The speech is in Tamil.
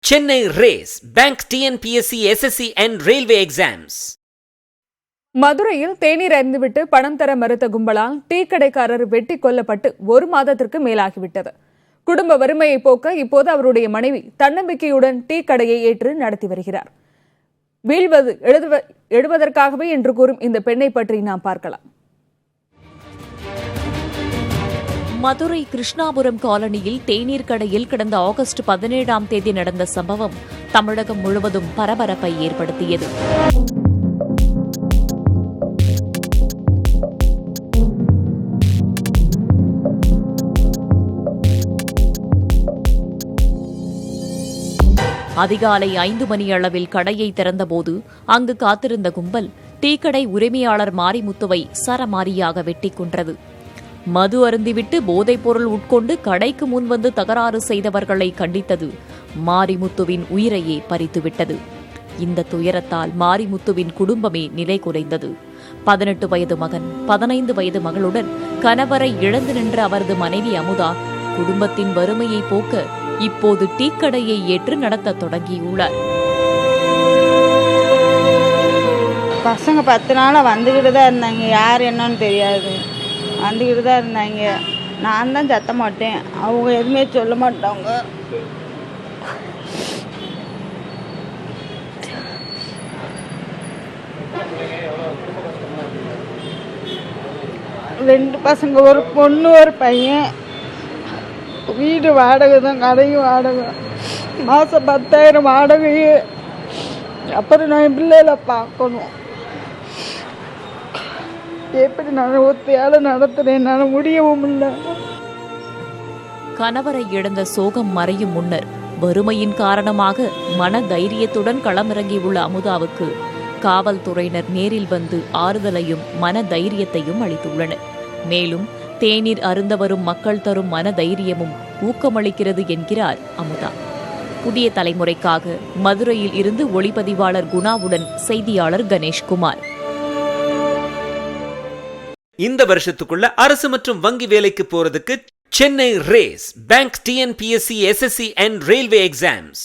Chennai Race Bank TNPSC SSC and Railway Exams. மதுரையில் தேநீர் அருந்திவிட்டு பணம் தர மறுத்த கும்பலால் டீ கடைக்காரர் வெட்டி கொல்லப்பட்டு 1 மாதத்திற்கு மேலாகிவிட்டது. குடும்ப வறுமையை போக்க இப்போது அவருடைய மனைவி தன்னம்பிக்கையுடன் டீ கடையை ஏற்று நடத்தி வருகிறார். வீழ்வது எழுவதற்காகவே என்று கூறும் இந்த பெண்ணை பற்றி நாம் பார்க்கலாம். மதுரை கிருஷ்ணாபுரம் காலனியில் தேநீர் கடையில் கடந்த ஆகஸ்ட் 17ஆம் தேதி நடந்த சம்பவம் தமிழகம் முழுவதும் பரபரப்பை ஏற்படுத்தியது. அதிகாலை 5 மணி அளவில் கடையை திறந்தபோது அங்கு காத்திருந்த கும்பல் டீக்கடை உரிமையாளர் மாரிமுத்துவை சரமாரியாக வெட்டிக் கொன்றது. மது அருந்திவிட்டு போதைப்பொருள் உட்கொண்டு கடைக்கு முன்வந்து தகராறு செய்தவர்களை கண்டித்தது மாரிமுத்துவின் உயிரையே பறித்துவிட்டது. இந்த துயரத்தால் மாரிமுத்துவின் குடும்பமே நிலை குலைந்தது. 18 வயது மகன், 15 வயது மகளுடன் கணவரை இழந்து நின்ற அவரது மனைவி அமுதா குடும்பத்தின் வறுமையை போக்க இப்போது டீக்கடையை ஏற்று நடத்த தொடங்கியுள்ளார். பசங்க 10 நாளாக வந்துக்கிட்டு தான் இருந்தாங்க. யார் என்னன்னு தெரியாது, வந்துக்கிட்டு தான் இருந்தாங்க. நான் தான் சத்த மாட்டேன், அவங்க எதுவுமே சொல்ல மாட்டாங்க. ரெண்டு பசங்க, ஒரு பொண்ணு ஒரு பையன். வீடு வாடகை தான், கடையும் வாடகை. மாதம் 10,000 வாடகையே. அப்புறம் நான் என் பிள்ளைகளை பார்க்கணும். எப்படி நான் ஒத்தையால நடத்துறேன், என்னால் முடியவும் இல்லை. கணவரை இழந்த சோகம் மறையும் முன்னர் வறுமையின் காரணமாக மன தைரியத்துடன் களமிறங்கியுள்ள அமுதாவுக்கு காவல்துறையினர் நேரில் வந்து ஆறுதலையும் மன தைரியத்தையும் அளித்துள்ளனர். மேலும் தேநீர் அருந்த வரும் மக்கள் தரும் மன தைரியமும் ஊக்கமளிக்கிறது என்கிறார் அமுதா. புதிய தலைமுறைக்காக மதுரையில் இருந்து ஒளிப்பதிவாளர் குணாவுடன் செய்தியாளர் கணேஷ்குமார். இந்த வருஷத்துக்குள்ள அரசு மற்றும் வங்கி வேலைக்கு போறதுக்கு Chennai race bank TNPSC SSC and Railway Exams.